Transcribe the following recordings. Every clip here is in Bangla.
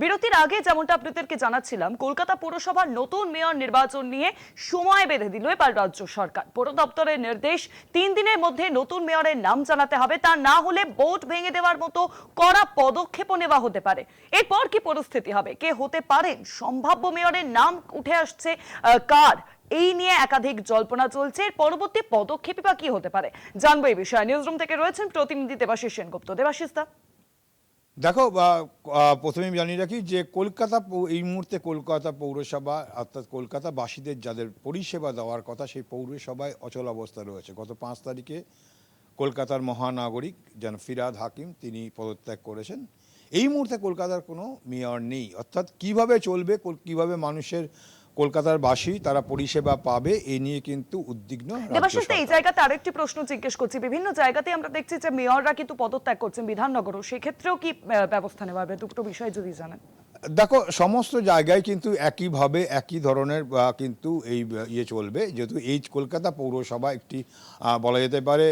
বিরতির আগে যেমনটা আপনাদেরকে জানাচ্ছিলাম, কলকাতা পৌরসভার নতুন মেয়র নির্বাচন নিয়ে সময় বেঁধে দিল এবার রাজ্য সরকার। পৌর দপ্তরের নির্দেশ, 3 দিনের মধ্যে নতুন মেয়রের নাম জানাতে হবে, তা না হলে বোর্ড ভেঙে দেওয়ার মতো কড়া পদক্ষেপও নেওয়া হতে পারে। এরপর কি পরিস্থিতি হবে, কে হতে পারেন সম্ভাব্য মেয়রের নাম উঠে আসছে কার, এই নিয়ে একাধিক জল্পনা চলছে। এর পরবর্তী পদক্ষেপ বা কি হতে পারে জানবো এই বিষয়ে নিউজরুম থেকে রয়েছেন প্রতিনিধি দেবাশিস সেনগুপ্ত। দেবাশিস দা, দেখো, প্রথমেই জানিয়ে রাখি যে এই মুহূর্তে কলকাতা পৌরসভা অর্থাৎ কলকাতাবাসীদের যাদের পরিষেবা দেওয়ার কথা সেই পৌরসভায় অচল অবস্থা রয়েছে। গত 5 তারিখে কলকাতার মহানাগরিক যেন ফিরহাদ হাকিম তিনি পদত্যাগ করেছেন। এই মুহূর্তে কলকাতার কোনো মেয়র নেই, অর্থাৎ কিভাবে চলবে, কিভাবে মানুষের কলকাতার বাসী তারা পরিষেবা পাবে এই নিয়ে কিন্তু উদ্বিগ্ন রাজ্য দেবাশিস, এই সরকার। জায়গাতে আরেকটি প্রশ্ন জিজ্ঞেস করছি। বিভিন্ন জায়গাতে আমরা দেখছি যে মেয়ররা কিন্তু পদত্যাগ করছেন, বিধাননগরও, সেক্ষেত্রেও কি ব্যবস্থা নেওয়া হবে? দুটো বিষয় যদি জানেন। দেখো, সমস্ত জায়গায় কিন্তু একইভাবে একই ধরনের কিন্তু এই চলবে, যেহেতু এই কলকাতা পৌরসভা একটি বলা যেতে পারে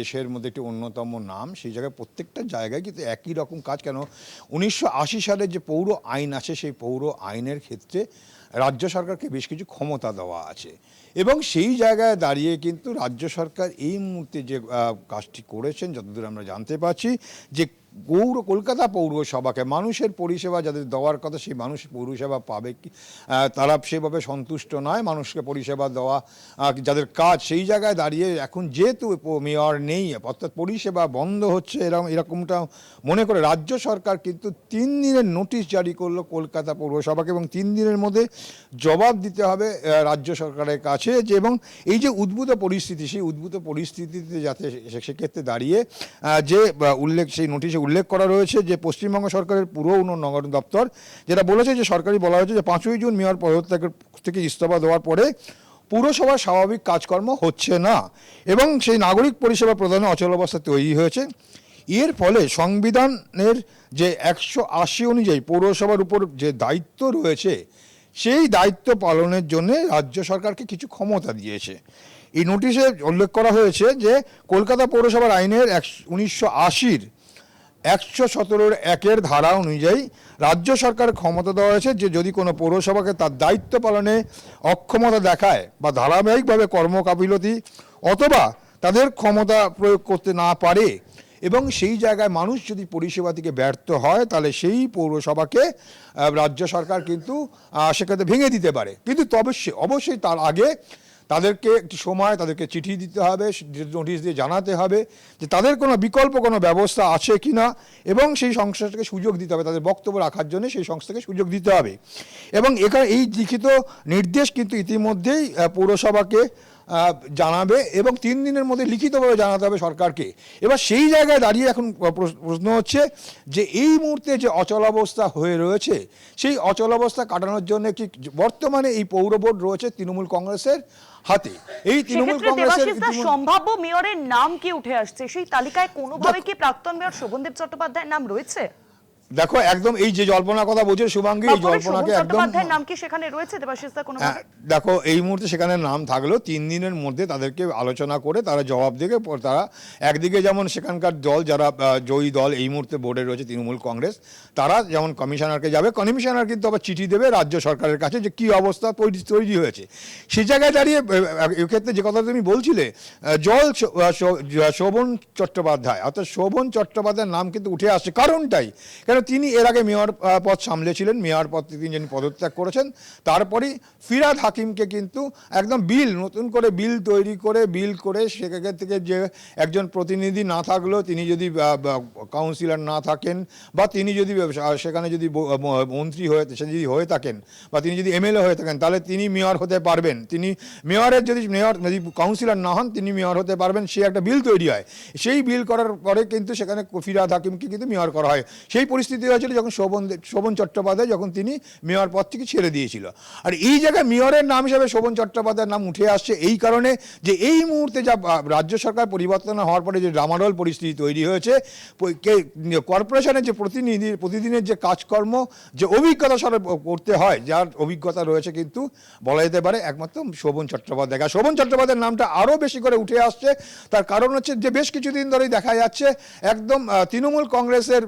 দেশের মধ্যে একটি অন্যতম নাম। সেই জায়গায় প্রত্যেকটা জায়গায় কিন্তু একই রকম কাজ। কেন, 1980 সালের যে পৌর আইন আছে সেই পৌর আইনের ক্ষেত্রে রাজ্য সরকারকে বেশ কিছু ক্ষমতা দেওয়া আছে, এবং সেই জায়গায় দাঁড়িয়ে কিন্তু রাজ্য সরকার এই মুহূর্তে যে কাজটি করেছেন যতদূর আমরা জানতে পারছি, যে কলকাতা পৌরসভাকে মানুষের পরিষেবা যাদের দেওয়ার কথা সেই মানুষ পরিষেবা পাবে কি, তারা সেভাবে সন্তুষ্ট নয়। মানুষকে পরিষেবা দেওয়া যাদের কাজ, সেই জায়গায় দাঁড়িয়ে এখন যেহেতু মেয়র নেই অর্থাৎ পরিষেবা বন্ধ হচ্ছে, এরকমটা মনে করে রাজ্য সরকার কিন্তু 3 দিনের নোটিশ জারি করলো কলকাতা পৌরসভাকে, এবং 3 দিনের মধ্যে জবাব দিতে হবে রাজ্য সরকারের কাছে। যে এবং এই যে উদ্ভূত পরিস্থিতি, সেই উদ্ভূত পরিস্থিতিতে যাতে সেক্ষেত্রে দাঁড়িয়ে যে সেই নোটিশে উল্লেখ করা রয়েছে যে পশ্চিমবঙ্গ সরকারের পুর নগর দপ্তর যেটা বলেছে, যে সরকারি বলা হয়েছে যে 5ই জুন মেয়র পদত্যাগের থেকে ইস্তফা দেওয়ার পরে পুরসভার স্বাভাবিক কাজকর্ম হচ্ছে না, এবং সেই নাগরিক পরিষেবা প্রদানে অচল অবস্থা তৈরি হয়েছে। এর ফলে সংবিধানের যে 180 অনুযায়ী পৌরসভার উপর যে দায়িত্ব রয়েছে সেই দায়িত্ব পালনের জন্য রাজ্য সরকারকে কিছু ক্ষমতা দিয়েছে। এই নোটিশে উল্লেখ করা হয়েছে যে কলকাতা পৌরসভার আইনের 1980 117(1) ধারা অনুযায়ী রাজ্য সরকার ক্ষমতা দেওয়া হয়েছে যে যদি কোনো পৌরসভাকে তার দায়িত্ব পালনে অক্ষমতা দেখায় বা ধারাবাহিকভাবে কর্মগাফিলতি অথবা তাদের ক্ষমতা প্রয়োগ করতে না পারে, এবং সেই জায়গায় মানুষ যদি পরিষেবা থেকে ব্যর্থ হয়, তাহলে সেই পৌরসভাকে রাজ্য সরকার কিন্তু সেক্ষেত্রে ভেঙে দিতে পারে। কিন্তু তবে অবশ্যই তার আগে তাদেরকে একটি সময় তাদেরকে চিঠি দিতে হবে, নোটিশ দিয়ে জানাতে হবে যে তাদের কোনো বিকল্প কোনো ব্যবস্থা আছে কি না, এবং সেই সংস্থাটাকে সুযোগ দিতে হবে, তাদের বক্তব্য রাখার জন্য সেই সংস্থাকে সুযোগ দিতে হবে। এবং এখানে এই লিখিত নির্দেশ কিন্তু ইতিমধ্যেই পৌরসভাকে জানাবে, এবং 3 দিনের মধ্যে লিখিতভাবে জানাতে হবে সরকারকে। এবার সেই জায়গায় দাঁড়িয়ে এখন প্রশ্ন হচ্ছে যে এই মুহূর্তে যে অচলাবস্থা হয়ে রয়েছে সেই অচলাবস্থা কাটানোর জন্য কি বর্তমানে এই পৌর বোর্ড রয়েছে তৃণমূল কংগ্রেসের হাতে। এই তৃণমূল কংগ্রেসের সম্ভাব্য মেয়রের নাম কি উঠে আসছে সেই তালিকায় কোনোভাবে কি প্রাক্তন মেয়র শোভনদেব চট্টোপাধ্যায়ের নাম রয়েছে? দেখো, একদম এই যে জল্পনার কথা বলছে শুভাঙ্গী, এই জল্পনাকে একদম নাম কি সেখানে রয়েছে দেবাশিস দা? দেখো, এই মুহূর্তে সেখানে নাম থাকলেও 3 দিনের মধ্যে তাদেরকে আলোচনা করে তারা জবাব দেবে। তারা একদিকে যেমন সেখানকার দল যারা জয়ী দল এই মুহূর্তে বোর্ডে রয়েছে তৃণমূল কংগ্রেস, তারা যেমন কমিশনারকে যাবে, কমিশনার কিন্তু আবার চিঠি দেবে রাজ্য সরকারের কাছে যে কী অবস্থা তৈরি হয়েছে। সেই জায়গায় দাঁড়িয়ে এক্ষেত্রে যে কথা তুমি বলছিলে শোভন চট্টোপাধ্যায়, অর্থাৎ শোভন চট্টোপাধ্যায়ের নাম কিন্তু উঠে আসছে। কারণটাই কেন, তিনি এর আগে মেয়র পদ সামলেছিলেন, মেয়র পদ থেকে তিনি পদত্যাগ করেছেন। তারপরেই ফিরহাদ হাকিমকে কিন্তু একদম নতুন করে বিল তৈরি করে সেখান থেকে যে একজন প্রতিনিধি না থাকলেও তিনি যদি কাউন্সিলর না থাকেন, বা তিনি যদি সেখানে যদি মন্ত্রী হয়ে থাকেন, বা তিনি যদি এমএলএ হয়ে থাকেন, তাহলে তিনি মেয়র হতে পারবেন। তিনি মেয়রের যদি কাউন্সিলর না হন তিনি মেয়র হতে পারবেন, সে একটা বিল তৈরি হয়। সেই বিল করার পরে কিন্তু সেখানে ফিরহাদ হাকিমকে কিন্তু মেয়র করা হয়। সেই পরিস্থিতি হয়েছিল যখন শোভন চট্টোপাধ্যায় যখন তিনি মেয়র পদ থেকে ছেড়ে দিয়েছিল। আর এই জায়গায় মেয়রের নাম হিসাবে শোভন চট্টোপাধ্যায়ের নাম উঠে আসছে এই কারণে যে এই মুহূর্তে যা রাজ্য সরকার পরিবর্তন হওয়ার পরে যে ডামাডোল পরিস্থিতি তৈরি হয়েছে, কর্পোরেশনের যে প্রতিদিনের যে কাজকর্ম যে অভিজ্ঞতা সারা করতে হয়, যার অভিজ্ঞতা রয়েছে কিন্তু বলা যেতে পারে একমাত্র শোভন চট্টোপাধ্যায়। আর শোভন চট্টোপাধ্যায়ের নামটা আরও বেশি করে উঠে আসছে। তার কারণ হচ্ছে যে বেশ কিছুদিন ধরেই দেখা যাচ্ছে একদম তৃণমূল কংগ্রেসের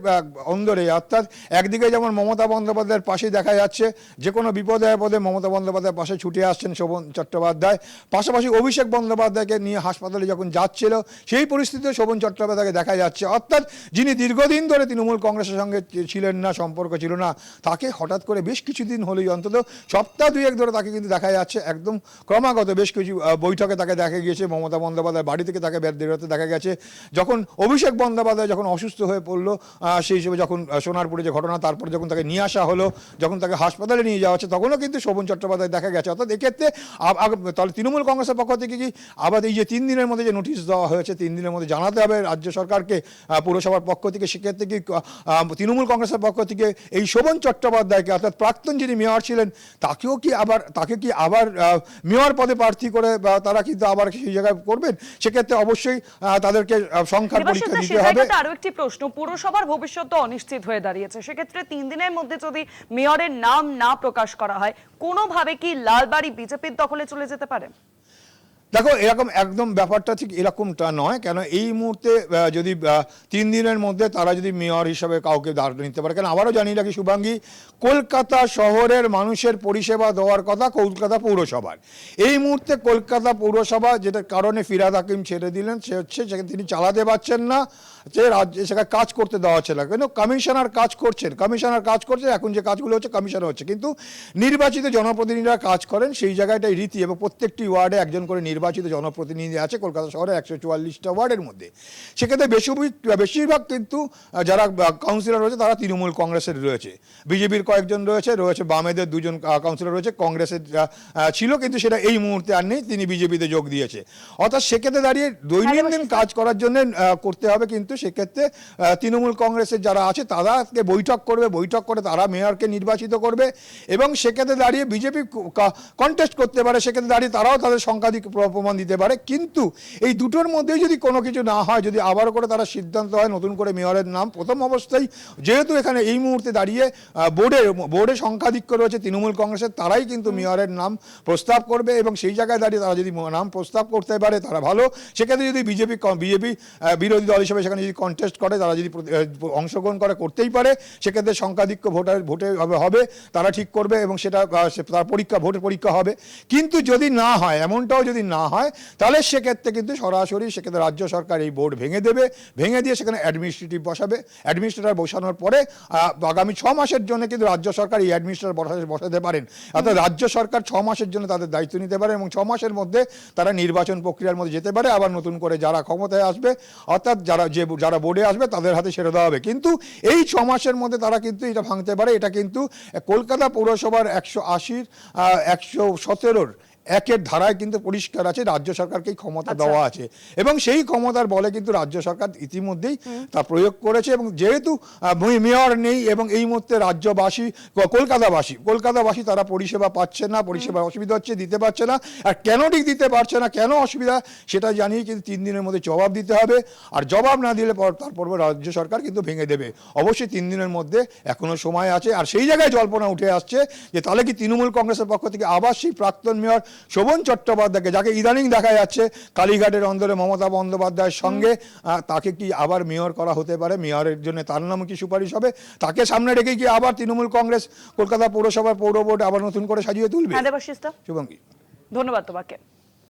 অন্দরে অর্থাৎ একদিকে যেমন মমতা বন্দ্যোপাধ্যায়ের পাশে দেখা যাচ্ছে, যে কোনো বিপদে আপদে মমতা বন্দ্যোপাধ্যায়ের পাশে ছুটে আসছেন শোভন চট্টোপাধ্যায়, পাশাপাশি অভিষেক বন্দ্যোপাধ্যায়কে নিয়ে হাসপাতালে যখন যাচ্ছিল সেই পরিস্থিতিতে শোভন চট্টোপাধ্যায়কে দেখা যাচ্ছে, অর্থাৎ যিনি দীর্ঘদিন ধরে তৃণমূল কংগ্রেসের সঙ্গে ছিলেন না, সম্পর্ক ছিল না, তাকে হঠাৎ করে বেশ কিছুদিন হলেই অন্তত সপ্তাহ দুয়েক ধরে তাকে কিন্তু দেখা যাচ্ছে একদম ক্রমাগত বেশ কিছু বৈঠকে তাকে দেখা গিয়েছে, মমতা বন্দ্যোপাধ্যায় বাড়ি থেকে তাকে বেরোতে দেখা গেছে। যখন অভিষেক বন্দ্যোপাধ্যায় যখন অসুস্থ হয়ে পড়লো, সেই হিসেবে যখন সোনারপুরে যে ঘটনা, তারপরে যখন তাকে নিয়ে আসা হলো, যখন তাকে হাসপাতালে নিয়ে যাওয়া হচ্ছে, তখনও কিন্তু শোভন চট্টোপাধ্যায় দেখা গেছে। অর্থাৎ এক্ষেত্রে তাহলে তৃণমূল কংগ্রেসের পক্ষ থেকে কি আবার এই যে 3 দিনের মধ্যে যে নোটিশ দেওয়া হয়েছে, 3 দিনের মধ্যে জানাতে হবে রাজ্য সরকারকে পুরসভার পক্ষ থেকে, সেক্ষেত্রে কি তৃণমূল কংগ্রেসের পক্ষ থেকে এই শোভন চট্টোপাধ্যায়কে, অর্থাৎ প্রাক্তন যিনি মেয়র ছিলেন, তাকে কি আবার মেয়র পদে প্রার্থী করে তারা কিন্তু আবার সেই জায়গায় করবেন? সেক্ষেত্রে অবশ্যই তাদেরকে সংখ্যার পরীক্ষা দিতে হবে। আরো একটি প্রশ্ন, পুরসভার ভবিষ্যৎ তো অনিশ্চিত হয়ে দাঁড়িয়েছে, সেক্ষেত্রে 3 দিনের মধ্যে যদি মেয়রের নাম না প্রকাশ করা হয়, কোনোভাবে কি লালবাড়ি বিজেপির দখলে চলে যেতে পারে? দেখো, এরকম একদম ব্যাপারটা ঠিক এরকমটা নয়। কেন এই মুহূর্তে যদি 3 দিনের মধ্যে তারা যদি মেয়র হিসাবে কাউকে দাঁড় নিতে পারে, কেন আবারও জানি রাখি শুভাঙ্গী, কলকাতা শহরের মানুষের পরিষেবা দেওয়ার কথা কলকাতা পৌরসভার। এই মুহূর্তে কলকাতা পৌরসভা যেটার কারণে ফিরহাদ হাকিম ছেড়ে দিলেন, সে হচ্ছে সেখানে তিনি চালাতে পারছেন না, যে সেখানে কাজ করতে দেওয়া হচ্ছে না। কিন্তু কমিশনার কাজ করছেন, এখন যে কাজগুলো হচ্ছে কমিশনার হচ্ছে, কিন্তু নির্বাচিত জনপ্রতিনিধিরা কাজ করেন, সেই জায়গাটাই রীতি। এবং প্রত্যেকটি ওয়ার্ডে একজন করে নির্বাচিত জনপ্রতিনিধি আছে কলকাতা শহরে 144টা ওয়ার্ডের মধ্যে। সেক্ষেত্রে বেশিরভাগ কিন্তু যারা কাউন্সিলর রয়েছে তারা তৃণমূল কংগ্রেসের রয়েছে, বিজেপির কয়েকজন রয়েছে, বামেদের 2জন কাউন্সিলর রয়েছে, কংগ্রেসের ছিল কিন্তু সেটা এই মুহূর্তে আর নেই, তিনি বিজেপিতে যোগ দিয়েছে। অর্থাৎ সেক্ষেত্রে দাঁড়িয়ে দৈনন্দিন কাজ করার জন্য করতে হবে, কিন্তু সেক্ষেত্রে তৃণমূল কংগ্রেসের যারা আছে তাদেরকে বৈঠক করে তারা মেয়রকে নির্বাচিত করবে, এবং সেক্ষেত্রে দাঁড়িয়ে বিজেপি কন্টেস্ট করতে পারে, সেক্ষেত্রে দাঁড়িয়ে তারাও তাদের সংখ্যাধিক প্রমাণ দিতে পারে। কিন্তু এই দুটোর মধ্যে যদি কোনো কিছু না হয়, যদি আবারও করে তারা সিদ্ধান্ত হয় নতুন করে মেয়রের নাম, প্রথম অবস্থায় যেহেতু এখানে এই মুহূর্তে দাঁড়িয়ে বোর্ডে সংখ্যাধিক্য রয়েছে তৃণমূল কংগ্রেসের, তারাই কিন্তু মেয়রের নাম প্রস্তাব করবে, এবং সেই জায়গায় দাঁড়িয়ে তারা যদি নাম প্রস্তাব করতে পারে তারা ভালো। সেক্ষেত্রে যদি বিজেপি বিরোধী দল হিসেবে সেখানে যদি কন্টেস্ট করে, তারা যদি অংশগ্রহণ করতেই পারে, সেক্ষেত্রে সংখ্যাধিক্য ভোটে হবে, তারা ঠিক করবে, এবং সেটা তার ভোটের পরীক্ষা হবে। কিন্তু যদি না হয়, এমনটাও যদি না হয়, তাহলে সেক্ষেত্রে কিন্তু সরাসরি সেক্ষেত্রে রাজ্য সরকার এই বোর্ড ভেঙে দিয়ে সেখানে অ্যাডমিনিস্ট্রেটিভ অ্যাডমিনিস্ট্রেটর বসানোর পরে আগামী 6 মাসের জন্য কিন্তু রাজ্য সরকার এই অ্যাডমিনিস্ট্রেটর বসাতে পারেন। অর্থাৎ রাজ্য সরকার 6 মাসের জন্য তাদের দায়িত্ব নিতে পারে, এবং 6 মাসের মধ্যে তারা নির্বাচন প্রক্রিয়ার মধ্যে যেতে পারে, আবার নতুন করে যারা ক্ষমতায় আসবে, অর্থাৎ যারা বোর্ডে আসবে তাদের হাতে ছেড়ে দেওয়া হবে। কিন্তু এই 6 মাসের মধ্যে তারা কিন্তু এটা ভাঙতে পারে। এটা কিন্তু কলকাতা পৌরসভার 180 117 1-এর ধারায় কিন্তু পরিষ্কার আছে, রাজ্য সরকারকে ক্ষমতা দেওয়া আছে, এবং সেই ক্ষমতার বলে কিন্তু রাজ্য সরকার ইতিমধ্যেই তা প্রয়োগ করেছে। এবং যেহেতু মেয়র নেই, এবং এই মুহূর্তে রাজ্যবাসী কলকাতাবাসী তারা পরিষেবা পাচ্ছে না, পরিষেবার অসুবিধা হচ্ছে, দিতে পারছে না। আর কেন ঠিক দিতে পারছে না, কেন অসুবিধা, সেটা জানিয়ে কিন্তু 3 দিনের মধ্যে জবাব দিতে হবে। আর জবাব না দিলে তারপর রাজ্য সরকার কিন্তু ভেঙে দেবে। অবশ্যই 3 দিনের মধ্যে এখনো সময় আছে। আর সেই জায়গায় জল্পনা উঠে আসছে যে তাহলে কি তৃণমূল কংগ্রেসের পক্ষ থেকে আবার সেই প্রাক্তন মেয়র শোভন চট্টোপাধ্যায়কে, যাকে ইদানিং দেখা যাচ্ছে কালীঘাটের অন্দরে মমতা বন্দ্যোপাধ্যায়ের সঙ্গে, তাকে কি আবার মেয়র করা হতে পারে? মেয়রের জন্য তার নামে কি সুপারিশ হবে? তাকে সামনে রেখে কি আবার তৃণমূল কংগ্রেস কলকাতা পৌরসভার পৌর বোর্ড আবার নতুন করে সাজিয়ে তুলবে? হ্যাঁ দেবাশিস দা, শুভঙ্গী, ধন্যবাদ তোমাকে।